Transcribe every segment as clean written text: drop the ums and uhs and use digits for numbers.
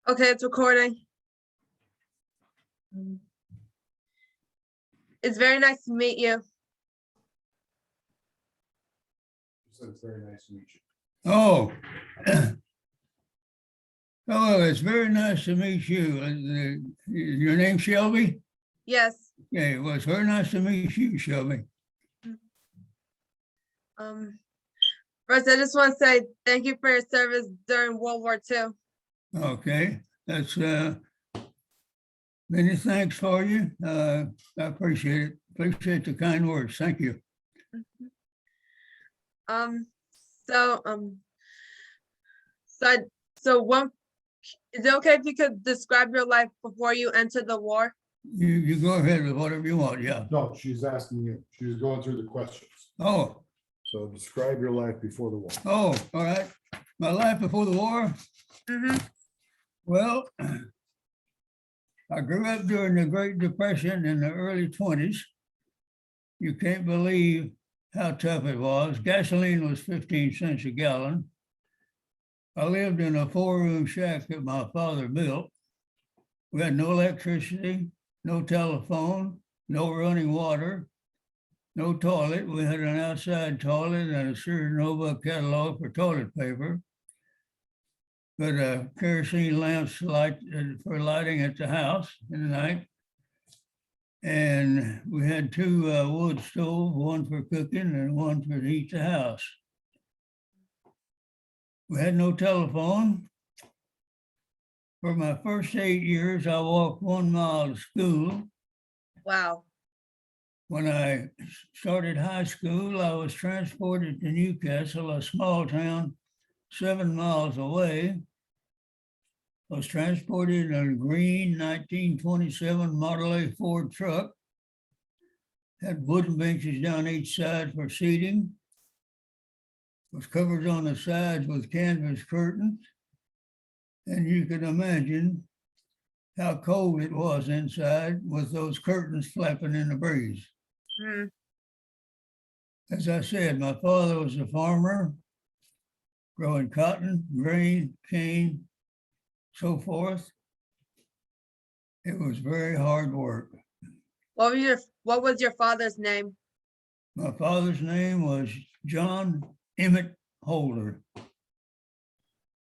Okay, it's recording. It's very nice to meet you. So it's very nice to meet you. Oh, hello, it's very nice to meet you. Your name Shelby? Yes. Okay, well, it's very nice to meet you, Shelby. First, I just want to say thank you for your service during World War II. Okay, that's many thanks for you. I appreciate it. Appreciate the kind words. Thank you. So one, is it okay if you could describe your life before you entered the war? You go ahead with whatever you want. Yeah. No, she's asking you. She's going through the questions. Oh, So describe your life before the war. oh, all right. My life before the war. Mm-hmm. Well, I grew up during the Great Depression in the early 20s. You can't believe how tough it was. Gasoline was 15 cents a gallon. I lived in a 4-room shack that my father built. We had no electricity, no telephone, no running water, no toilet. We had an outside toilet and a Surivor catalog for toilet paper, but kerosene lamps for lighting at the house in the night. And we had 2 wood stoves, one for cooking and one for to heat the house. We had no telephone. For my first 8 years, I walked 1 mile to school. Wow. When I started high school, I was transported to Newcastle, a small town 7 miles away. I was transported in a green 1927 Model A Ford truck. Had wooden benches down each side for seating. Was covered on the sides with canvas curtains. And you can imagine how cold it was inside with those curtains flapping in the breeze. Mm. As I said, my father was a farmer, growing cotton, grain, cane, so forth. It was very hard work. What was your father's name? My father's name was John Emmett Holder.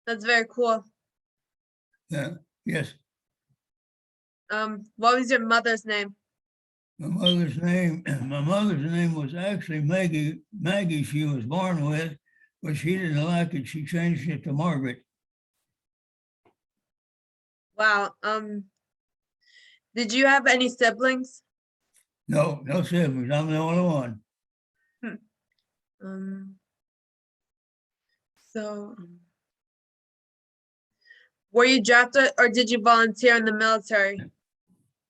That's very cool. Yes, What was your mother's name? my mother's name was actually Maggie. Maggie she was born with, but she didn't like it. She changed it to Margaret. Wow. Did you have any siblings? No, no siblings. I'm the only one. So were you drafted or did you volunteer in the military?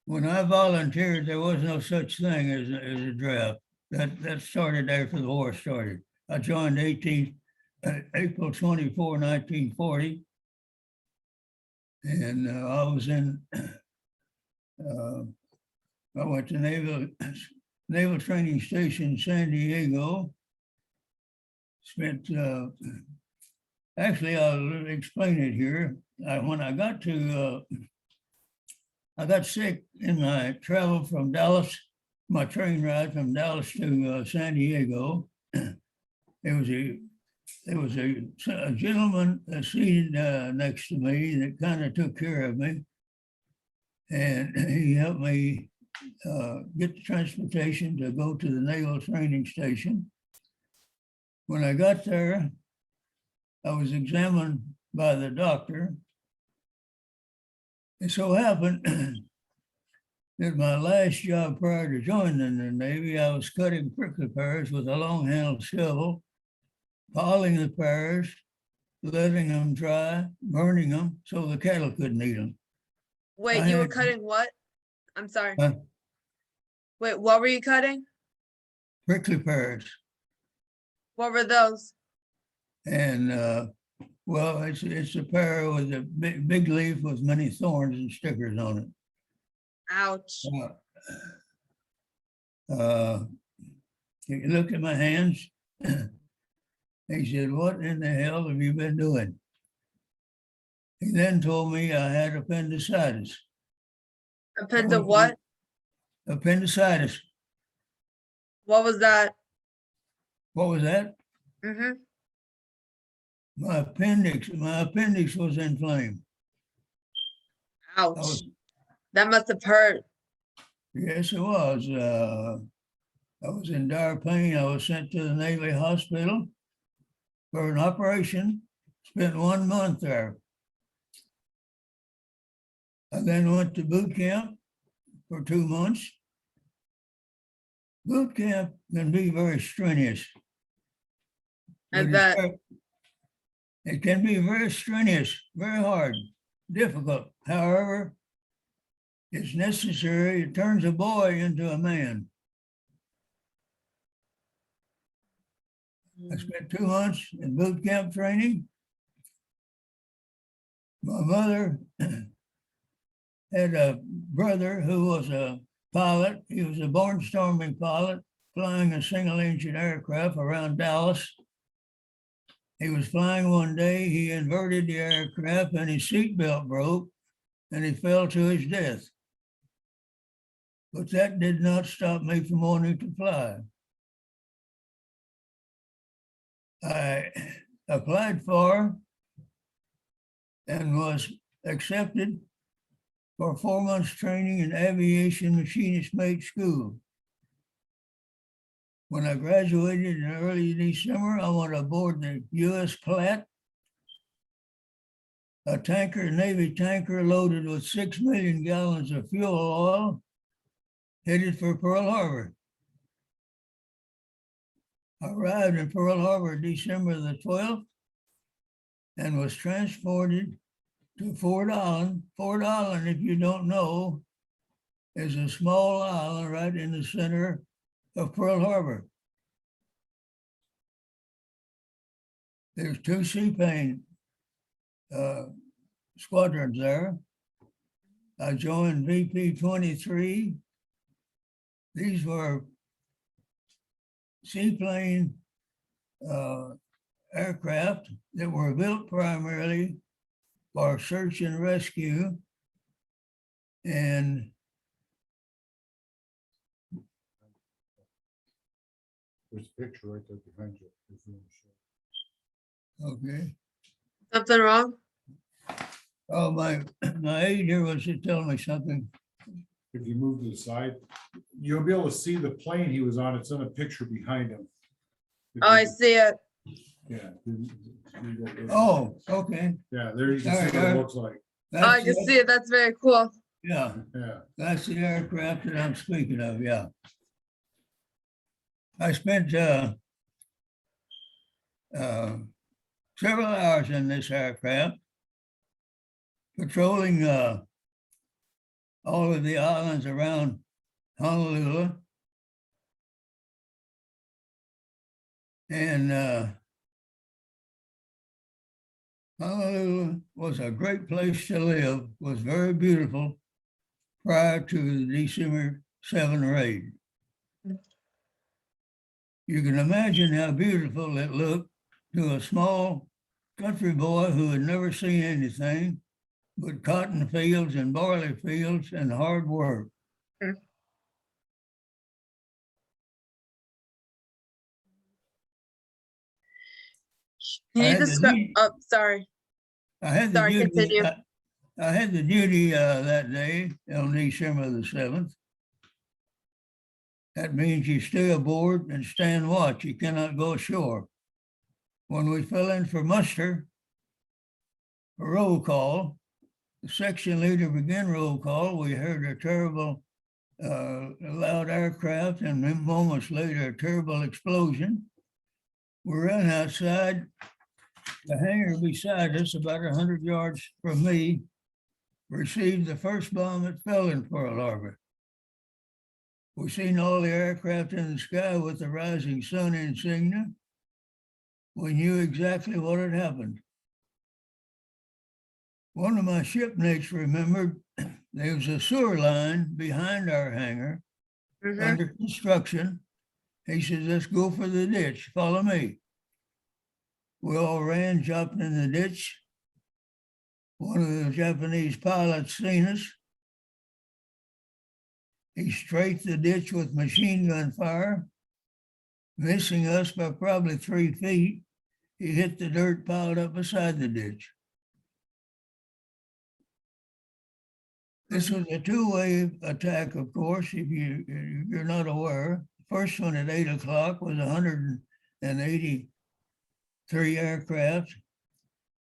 When I volunteered, there was no such thing as a draft. That started after the war started. I joined April 24, 1940. And I was in, I went to Naval Training Station in San Diego. Spent, actually, I'll explain it here. When I got to, I got sick in my travel from Dallas, my train ride from Dallas to San Diego. There was a gentleman seated next to me that kind of took care of me. And he helped me get the transportation to go to the Naval Training Station. When I got there, I was examined by the doctor. It so happened that my last job prior to joining the Navy, I was cutting prickly pears with a long-handled shovel, piling the pears, letting them dry, burning them so the cattle couldn't eat them. Wait, you were cutting what? I'm sorry. Huh? Wait, what were you cutting? Prickly pears. What were those? And well, it's a pear with a big leaf with many thorns and stickers on it. Ouch. He looked at my hands. He said, "What in the hell have you been doing?" He then told me I had appendicitis. Appendix what? Appendicitis. What was that? What was that? Mm-hmm. My appendix was inflamed. I Ouch. was, That must have hurt. yes, it was. I was in dire pain. I was sent to the Navy hospital for an operation. Spent 1 month there. I then went to boot camp for 2 months. Boot camp can be very strenuous. I But bet. it can be very strenuous, very hard, difficult. However, it's necessary. It turns a boy into a man. I spent 2 months in boot camp training. My mother had a brother who was a pilot. He was a barnstorming pilot, flying a single-engine aircraft around Dallas. He was flying one day, he inverted the aircraft and his seatbelt broke and he fell to his death. But that did not stop me from wanting to fly. I applied for and was accepted for 4 months training in aviation machinist mate school. When I graduated in early December, I went aboard the U.S. Platte, a tanker, Navy tanker loaded with 6 million gallons of fuel oil, headed for Pearl Harbor. I arrived in Pearl Harbor December the 12th and was transported to Fort Island. Fort Island, if you don't know, is a small island right in the center of Pearl Harbor. There's 2 seaplane squadrons there. I joined VP 23. These were seaplane aircraft that were built primarily for search and rescue. And There's a picture right there behind you. if you want to show. okay. Something wrong? Oh, my aide here was to tell me something. If you move to the side, you'll be able to see the plane he was on. It's in a picture behind him. If Oh, I you- see it. Yeah. Oh, okay. Yeah, there you can Alright, see what it alright. looks like. Oh, I can That's see it. That's very cool. Yeah, Yeah. that's the aircraft that I'm speaking of, yeah. I spent several hours in this aircraft patrolling all of the islands around Honolulu. And Honolulu was a great place to live, was very beautiful prior to the December 7 raid. You can imagine how beautiful it looked to a small country boy who had never seen anything but cotton fields and barley fields and hard work. Can I you had the describe? duty- Oh, sorry. I had the Sorry, duty. continue. I had the duty that day on December the 7th. That means you stay aboard and stand watch. You cannot go ashore. When we fell in for muster, a roll call, the section leader began roll call. We heard a terrible, loud aircraft, and then moments later, a terrible explosion. We ran outside. The hangar beside us, about 100 yards from me, received the first bomb that fell in Pearl Harbor. We seen all the aircraft in the sky with the rising sun insignia. We knew exactly what had happened. One of my shipmates remembered there was a sewer line behind our hangar Mhm. under construction. He says, let's go for the ditch, follow me. We all ran, jumped in the ditch. One of the Japanese pilots seen us. He strafed the ditch with machine gun fire, missing us by probably 3 feet. He hit the dirt piled up beside the ditch. This was a two-way attack, of course, if you're not aware. First one at 8 o'clock was 183 aircraft.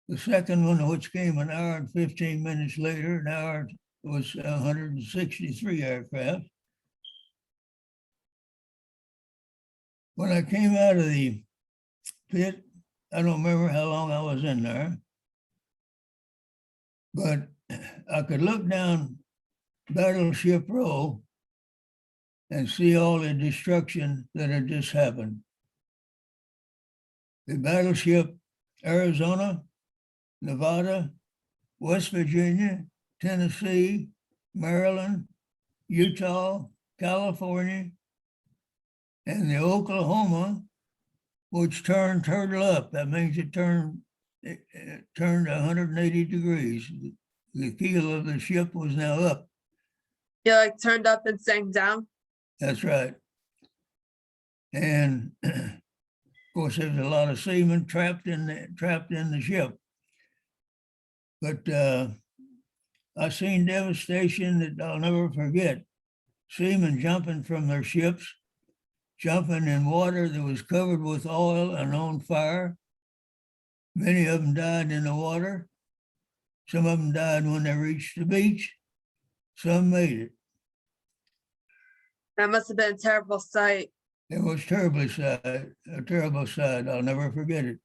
The second one, which came an hour and 15 minutes later, was 163 aircraft. When I came out of the pit, I don't remember how long I was in there, but I could look down Battleship Row and see all the destruction that had just happened. The battleship Arizona, Nevada, West Virginia, Tennessee, Maryland, Utah, California, and the Oklahoma, which turned turtle up. That means it turned 180 degrees. The keel of the ship was now up. You like turned up and sank down? That's right. And of course, there's a lot of seamen trapped in the ship. But I seen devastation that I'll never forget. Seamen jumping from their ships, jumping in water that was covered with oil and on fire. Many of them died in the water. Some of them died when they reached the beach. Some made it. That must have been a terrible sight. It was terribly sad, a terrible sight. I'll never forget it.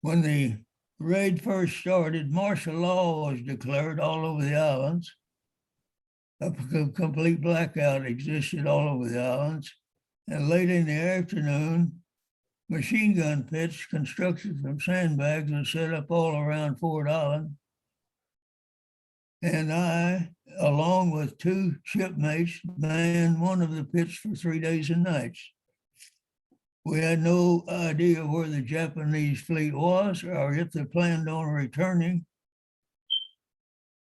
When the raid first started, martial law was declared all over the islands. A complete blackout existed all over the islands. And late in the afternoon, machine gun pits constructed from sandbags were set up all around Fort Island. And I, along with 2 shipmates, manned one of the pits for 3 days and nights. We had no idea where the Japanese fleet was or if they planned on returning.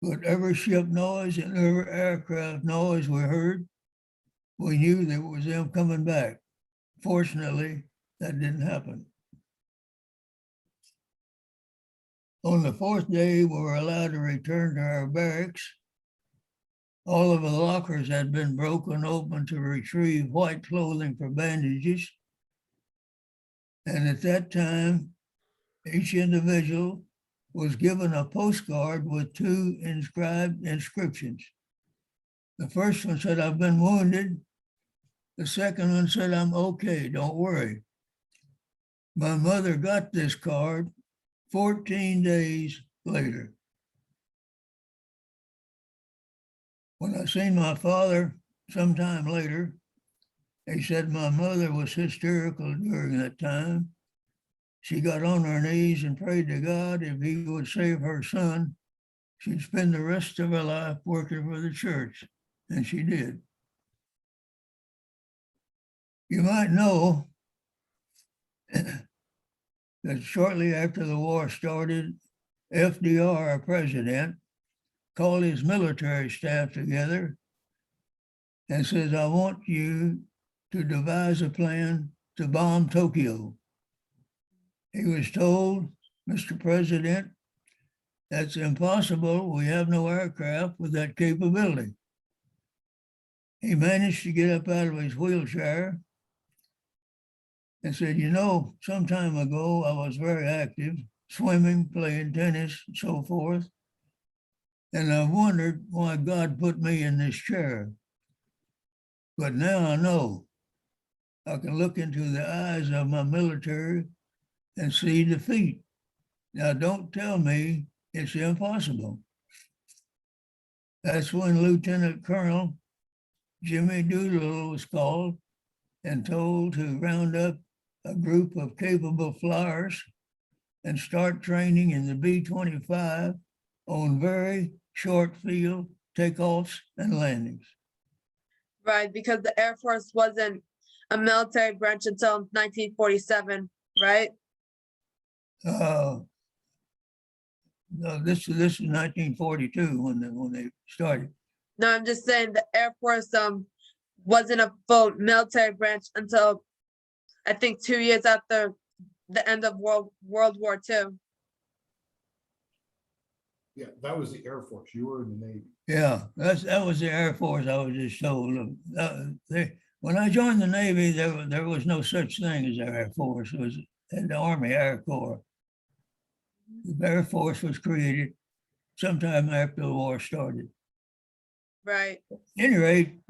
But every ship noise and every aircraft noise we heard, we knew that it was them coming back. Fortunately, that didn't happen. On the 4th day, we were allowed to return to our barracks. All of the lockers had been broken open to retrieve white clothing for bandages. And at that time, each individual was given a postcard with 2 inscribed inscriptions. The first one said, "I've been wounded." The second one said, "I'm okay, don't worry." My mother got this card 14 days later. When I seen my father sometime later, he said my mother was hysterical during that time. She got on her knees and prayed to God if he would save her son, she'd spend the rest of her life working for the church, and she did. You might know that shortly after the war started, FDR, our president, called his military staff together and says, "I want you to devise a plan to bomb Tokyo." He was told, "Mr. President, that's impossible. We have no aircraft with that capability." He managed to get up out of his wheelchair and said, "You know, some time ago, I was very active, swimming, playing tennis, and so forth. And I wondered why God put me in this chair. But now I know. I can look into the eyes of my military and see defeat. Now don't tell me it's impossible." That's when Lieutenant Colonel Jimmy Doolittle was called and told to round up a group of capable flyers and start training in the B-25 on very short field takeoffs and landings. Right, because the Air Force wasn't a military branch until 1947, right? no, this is 1942 when they started. No, I'm just saying the Air Force wasn't a full military branch until I think 2 years after the end of World War II. Yeah, that was the Air Force. You were in the Navy. Yeah, that was the Air Force. I was just told. When I joined the Navy, there was no such thing as the Air Force. It was the Army Air Corps. The Air Force was created sometime after the war started. Right. At any rate,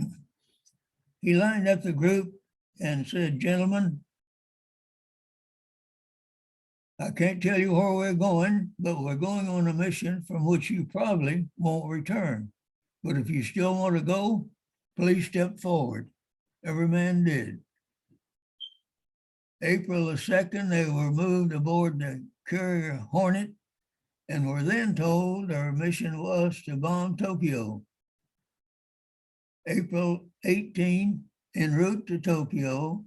he lined up the group and said, "Gentlemen, I can't tell you where we're going, but we're going on a mission from which you probably won't return. But if you still want to go, please step forward." Every man did. April the 2nd, they were moved aboard the carrier Hornet and were then told their mission was to bomb Tokyo. April 18, en route to Tokyo,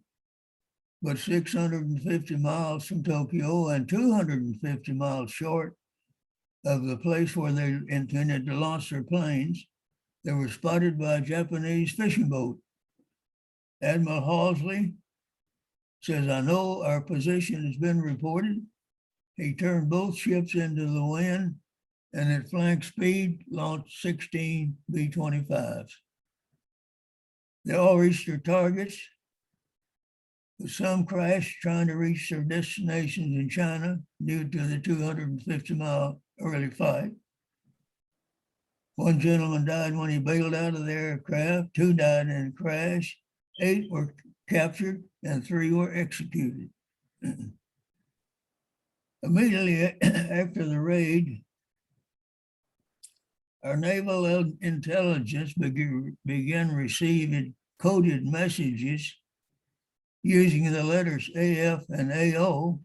but 650 miles from Tokyo and 250 miles short of the place where they intended to launch their planes, they were spotted by a Japanese fishing boat. Admiral Halsey says, "I know our position has been reported." He turned both ships into the wind and at flank speed launched 16 B-25s. They all reached their targets, but some crashed trying to reach their destinations in China due to the 250-mile early flight. One gentleman died when he bailed out of the aircraft, 2 died in a crash, 8 were captured, and 3 were executed. Immediately after the raid, our naval intelligence began receiving coded messages using the letters AF and AO.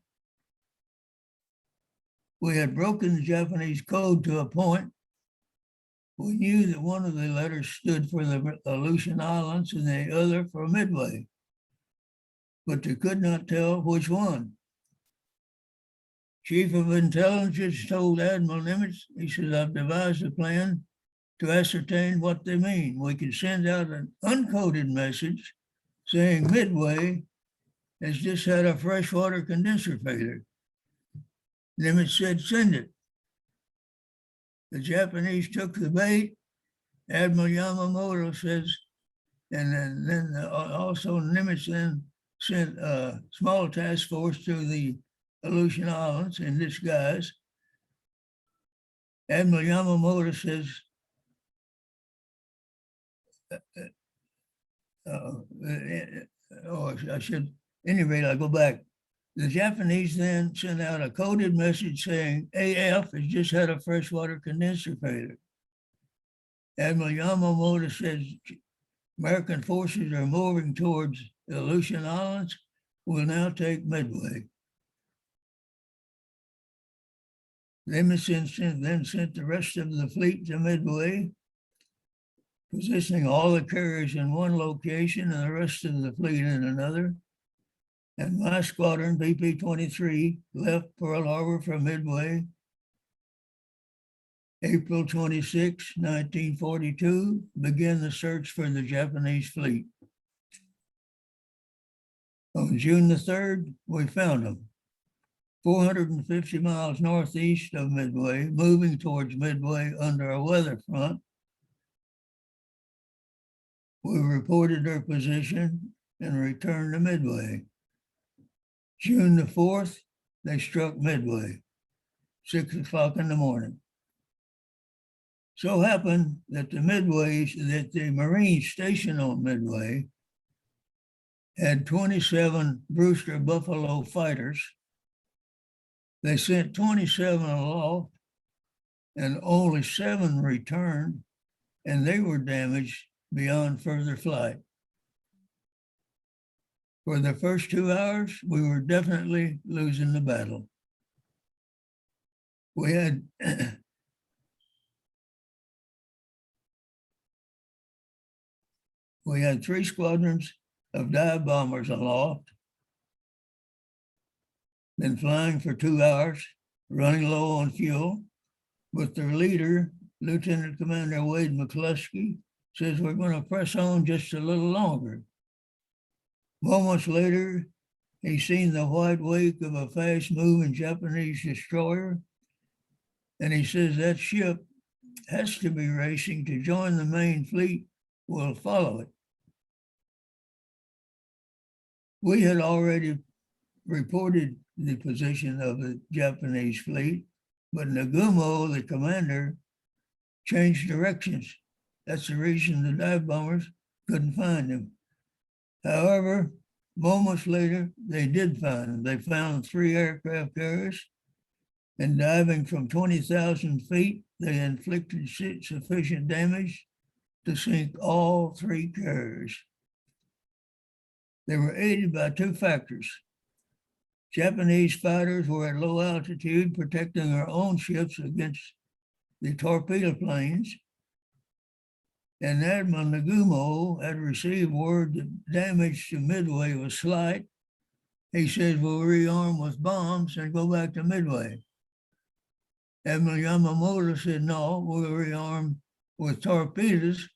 We had broken the Japanese code to a point. We knew that one of the letters stood for the Aleutian Islands and the other for Midway, but they could not tell which one. Chief of Intelligence told Admiral Nimitz, he said, "I've devised a plan to ascertain what they mean. We can send out an uncoded message saying Midway has just had a freshwater condenser failure." Nimitz said, "Send it." The Japanese took the bait. Admiral Yamamoto says, and then also Nimitz then sent a small task force to the Aleutian Islands in disguise. Admiral Yamamoto says, anyway, I go back. The Japanese then sent out a coded message saying AF has just had a freshwater condenser failure. Admiral Yamamoto says American forces are moving towards the Aleutian Islands. Will now take Midway. Nimitz then sent the rest of the fleet to Midway, positioning all the carriers in one location and the rest of the fleet in another. And my squadron, BP-23, left Pearl Harbor from Midway April 26, 1942, began the search for the Japanese fleet. On June the 3rd, we found them, 450 miles northeast of Midway, moving towards Midway under a weather front. We reported their position and returned to Midway. June the 4th, they struck Midway, 6 o'clock in the morning. So happened that the Marines stationed on Midway had 27 Brewster Buffalo fighters. They sent 27 aloft and only 7 returned, and they were damaged beyond further flight. For the first 2 hours, we were definitely losing the battle. We had we had 3 squadrons of dive bombers aloft, been flying for 2 hours, running low on fuel. But their leader, Lieutenant Commander Wade McCluskey, says we're going to press on just a little longer. Moments later, he seen the white wake of a fast-moving Japanese destroyer, and he says that ship has to be racing to join the main fleet. We'll follow it. We had already reported the position of the Japanese fleet, but Nagumo, the commander, changed directions. That's the reason the dive bombers couldn't find him. However, moments later, they did find him. They found 3 aircraft carriers, and diving from 20,000 feet, they inflicted sufficient damage to sink all 3 carriers. They were aided by 2 factors. Japanese fighters were at low altitude protecting their own ships against the torpedo planes, and Admiral Nagumo had received word that damage to Midway was slight. He said, we'll rearm with bombs and go back to Midway. Admiral Yamamoto said, no, we'll rearm with torpedoes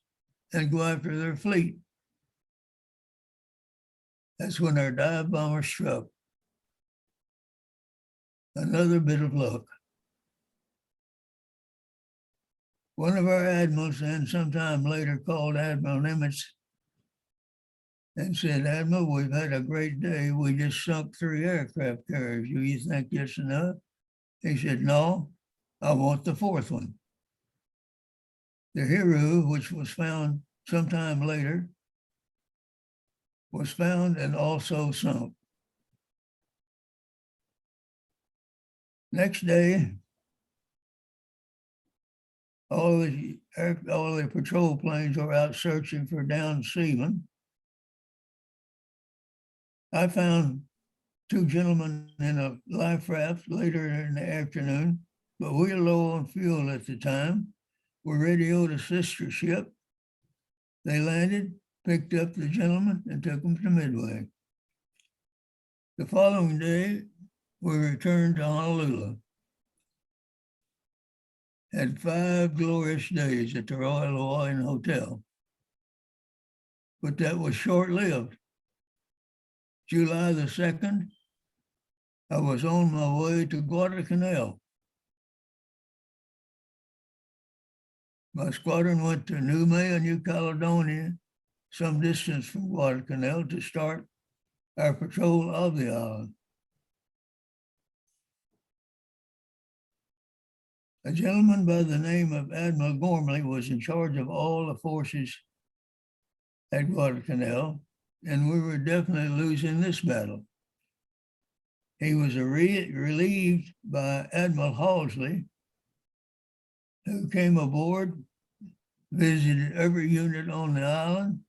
and go after their fleet. That's when our dive bomber struck. Another bit of luck. One of our admirals then sometime later called Admiral Nimitz and said, Admiral, we've had a great day. We just sunk 3 aircraft carriers. Do you think that's enough? He said, no, I want the 4th one. The Hiru, which was found sometime later, was found and also sunk. Next day, all the patrol planes were out searching for downed seamen. I found 2 gentlemen in a life raft later in the afternoon, but we were low on fuel at the time. We radioed a sister ship. They landed, picked up the gentlemen, and took them to Midway. The following day, we returned to Honolulu. Had 5 glorious days at the Royal Hawaiian Hotel. But that was short-lived. July the 2nd, I was on my way to Guadalcanal. My squadron went to Niue, New Caledonia, some distance from Guadalcanal, to start our patrol of the island. A gentleman by the name of Admiral Gormley was in charge of all the forces at Guadalcanal, and we were definitely losing this battle. He was relieved by Admiral Halsey, who came aboard, visited every unit on the island,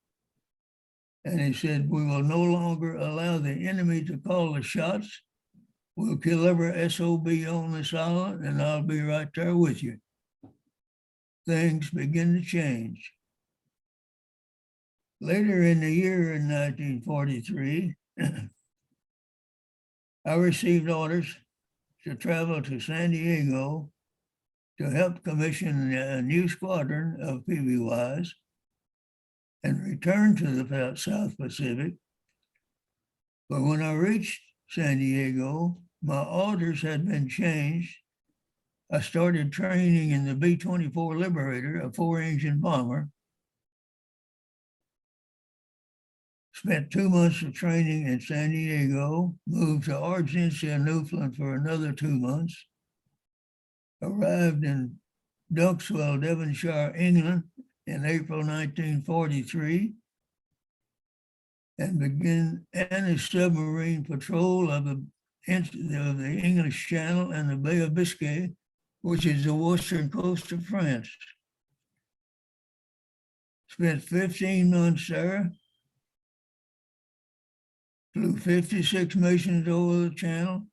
and he said, we will no longer allow the enemy to call the shots. We'll kill every SOB on this island, and I'll be right there with you. Things begin to change. Later in the year in 1943, I received orders to travel to San Diego to help commission a new squadron of PBYs and return to the South Pacific. But when I reached San Diego, my orders had been changed. I started training in the B-24 Liberator, a 4-engine bomber. Spent 2 months of training in San Diego, moved to Argentia, Newfoundland for another 2 months, arrived in Dunkswell, Devonshire, England in April 1943, and began anti-submarine patrol of the English Channel and the Bay of Biscay, which is the western coast of France. Spent 15 months there, flew 56 missions over the channel,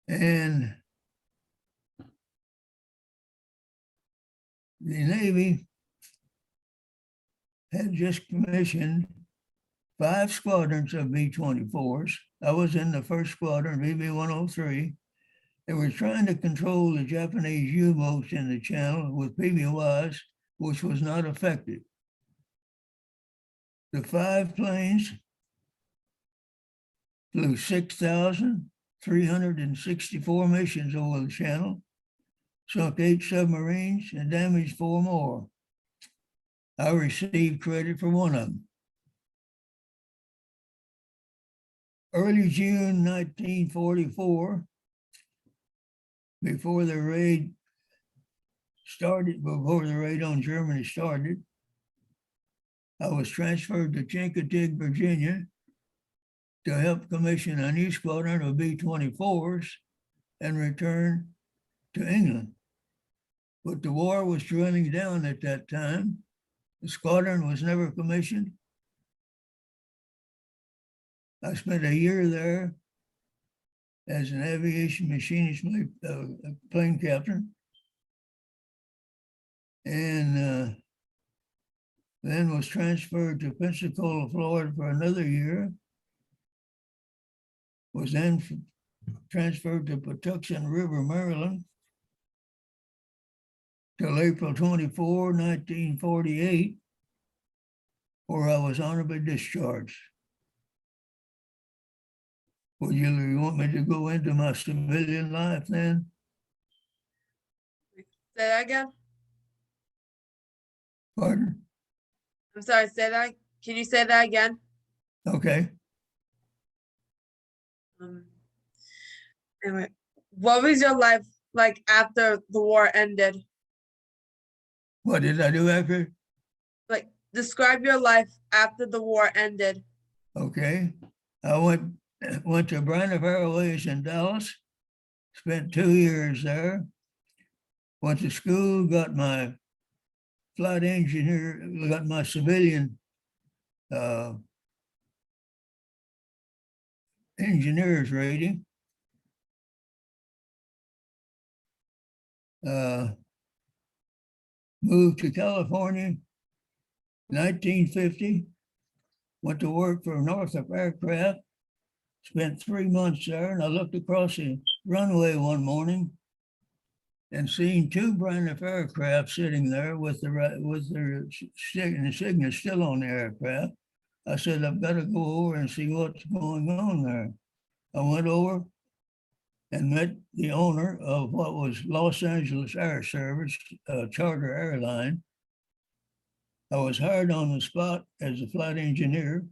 and the Navy had just commissioned 5 squadrons of B-24s. I was in the first squadron, BB-103, They were trying to control the Japanese U-boats in the channel with PBYs, which was not effective. The 5 planes flew 6,364 missions over the channel, sunk 8 submarines, and damaged 4 more. I received credit for one of them. Early June 1944, before the raid on Germany started, I was transferred to Chincoteague, Virginia, to help commission a new squadron of B-24s and return to England. But the war was dwindling down at that time. The squadron was never commissioned. I spent a year there as an aviation machinist, plane captain, and then was transferred to Pensacola, Florida for another year. Was then transferred to Patuxent River, Maryland, till April 24, 1948, where I was honorably discharged. Would you want me to go into my civilian life then? Say that again? Pardon? I'm sorry, say that. Can you say that again? Okay. Anyway, what was your life like after the war ended? What did I do after? Like, describe your life after the war ended. Okay. I went to Brandon Airways in Dallas, spent 2 years there, went to school, got my flight engineer, got my civilian engineer's rating. Moved to California, 1950, went to work for Northrop Aircraft, spent 3 months there, and I looked across the runway one morning and seen 2 Brandon aircraft sitting there with their insignia still on the aircraft. I said, I've got to go over and see what's going on there. I went over and met the owner of what was Los Angeles Air Service, charter airline. I was hired on the spot as a flight engineer.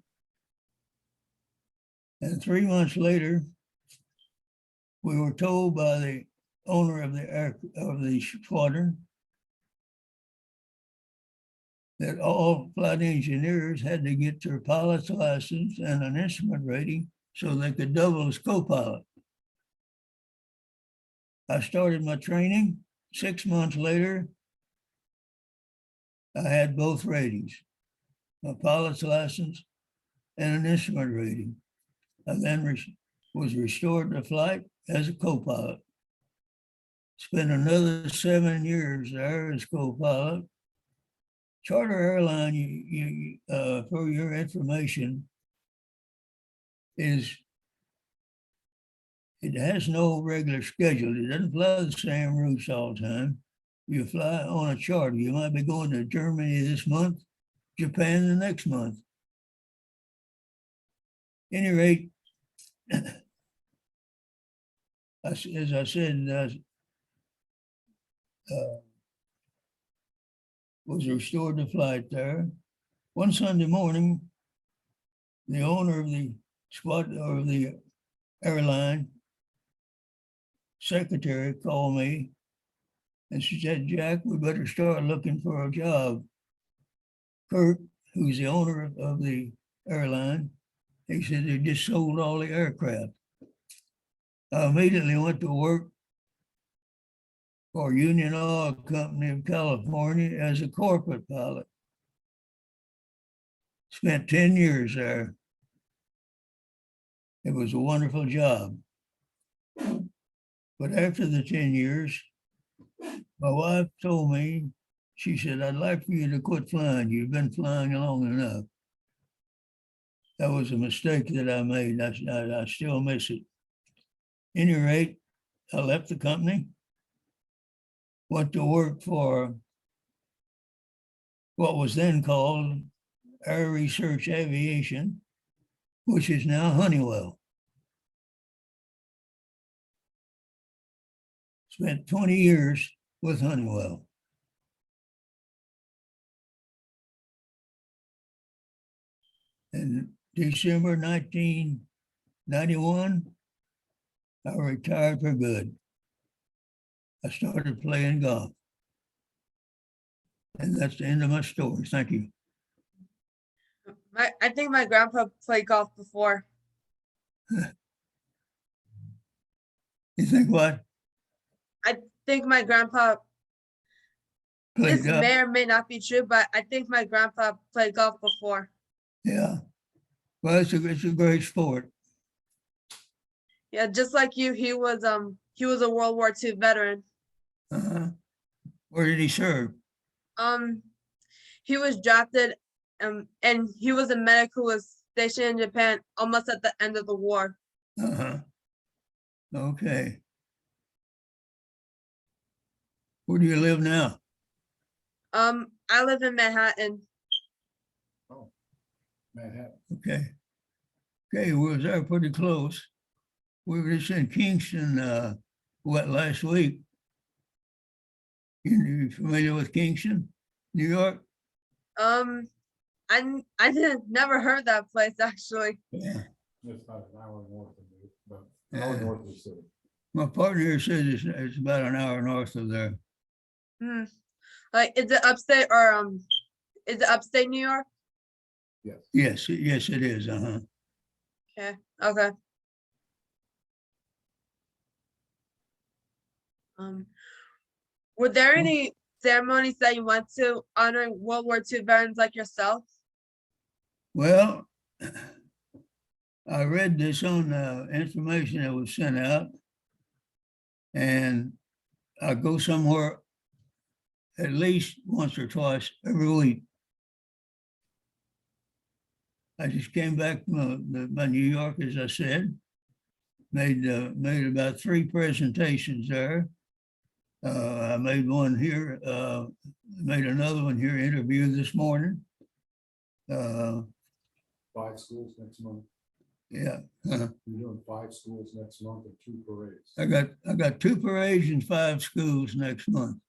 And 3 months later, we were told by the owner of the squadron that all flight engineers had to get their pilot's license and an instrument rating so they could double as co-pilot. I started my training. 6 months later, I had both ratings, my pilot's license and an instrument rating. I then was restored to flight as a co-pilot. Spent another 7 years there as co-pilot. Charter airline, for your information, it has no regular schedule. It doesn't fly the same routes all the time. You fly on a charter. You might be going to Germany this month, Japan the next month. At any rate, as I said, was restored to flight there. One Sunday morning, the owner of the squad or the airline secretary called me and she said, Jack, we better start looking for a job. Kurt, who's the owner of the airline, he said they just sold all the aircraft. I immediately went to work for Union Oil Company of California as a corporate pilot. Spent 10 years there. It was a wonderful job. But after the 10 years, my wife told me, she said, I'd like for you to quit flying. You've been flying long enough. That was a mistake that I made. I still miss it. At any rate, I left the company, went to work for what was then called Air Research Aviation, which is now Honeywell. Spent 20 years with Honeywell. In December 1991, I retired for good. I started playing golf. And that's the end of my story. Thank you. I think my grandpa played golf before. You think what? I think my grandpa, Played this golf? may or may not be true, but I think my grandpa played golf before. Yeah. Well, it's a great sport. Yeah, just like you, he was a World War II veteran. Uh-huh. Where did he serve? He was drafted, and he was a medic who was stationed in Japan almost at the end of the war. Uh-huh. Okay. Where do you live now? I live in Manhattan. Oh, Manhattan. Okay. Okay, we was there pretty close. We were just in Kingston, last week. You familiar with Kingston, New York? I didn't never heard that place actually. Yeah. It's about an hour north of me, but an hour Yeah. north of the city. My partner here says it's about an hour north of there. Like, is it upstate or is it upstate New York? Yes. Yes, it is. Uh-huh. Okay. Okay. Were there any ceremonies that you went to honoring World War II veterans like yourself? Well, I read this on information that was sent out, and I go somewhere at least once or twice every week. I just came back from New York, as I said, made about 3 presentations there. I made one here, made another one here, interview this morning. 5 schools next month. Yeah. You're doing 5 schools next month and 2 parades. I got 2 parades and 5 schools next month.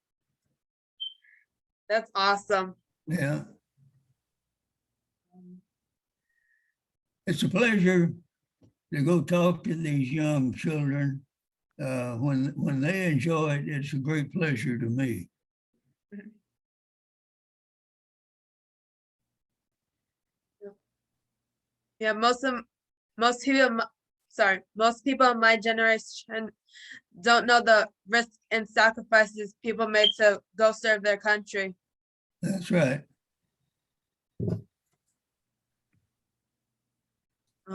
That's awesome. Yeah. It's a pleasure to go talk to these young children. When they enjoy it, it's a great pleasure to me. Yeah, most people in my generation don't know the risk and sacrifices people made to go serve their country. That's right.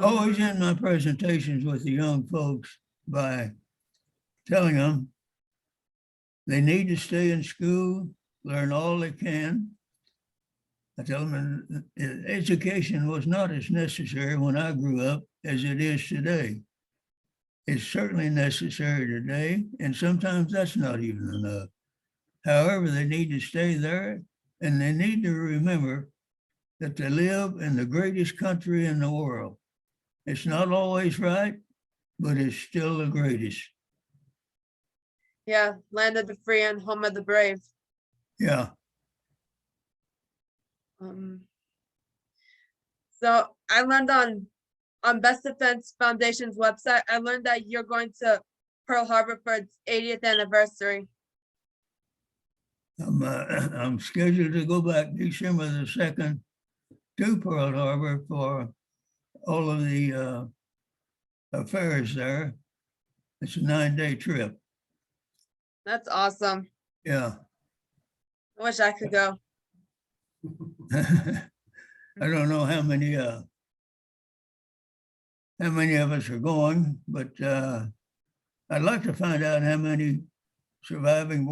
Always end my presentations with the young folks by telling them they need to stay in school, learn all they can. I tell them education was not as necessary when I grew up as it is today. It's certainly necessary today, and sometimes that's not even enough. However, they need to stay there, and they need to remember that they live in the greatest country in the world. It's not always right, but it's still the greatest. Yeah, land of the free and home of the brave. Yeah. So I learned on Best Defense Foundation's website, I learned that you're going to Pearl Harbor for its 80th anniversary. I'm scheduled to go back December the 2nd to Pearl Harbor for all of the affairs there. It's a 9-day trip. That's awesome. Yeah. I wish I could go. I don't know how many of us are going, but I'd like to find out how many surviving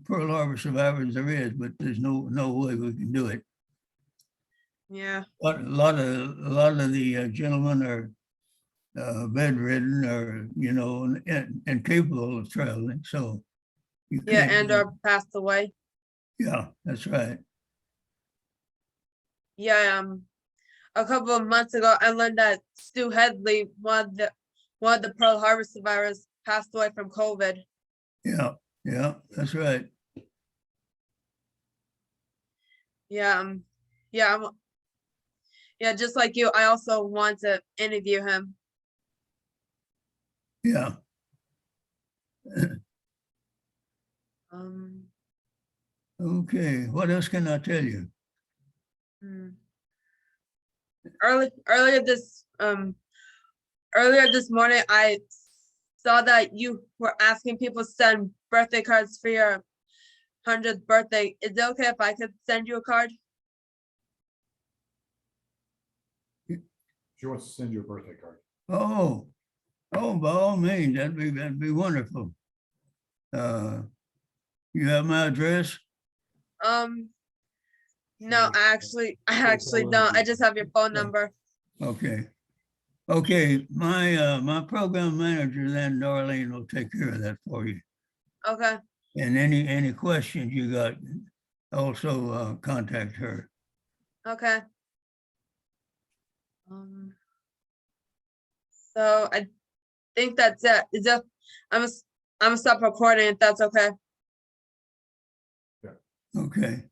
Pearl Harbor survivors there is, but there's no way we can do it. Yeah. A lot of the gentlemen are bedridden or, you know, incapable of traveling, so. You Yeah, can't and go- or passed away. Yeah, that's right. Yeah, a couple of months ago, I learned that Stu Headley, one of the Pearl Harbor survivors, passed away from COVID. Yeah, yeah, that's right. Yeah, yeah, yeah, just like you, I also want to interview him. Yeah. Um, Okay, what else can I tell you? hmm. Earlier this morning, I saw that you were asking people to send birthday cards for your 100th birthday. Is it okay if I could send you a card? She wants to send you a birthday card. Oh, by all means, that'd be wonderful. You have my address? No, I actually don't. I just have your phone number. Okay. Okay, my program manager then, Darlene, will take care of that for you. Okay, And any questions you got, also contact her. okay. So I think that's it. I'm gonna stop recording if that's okay. Okay.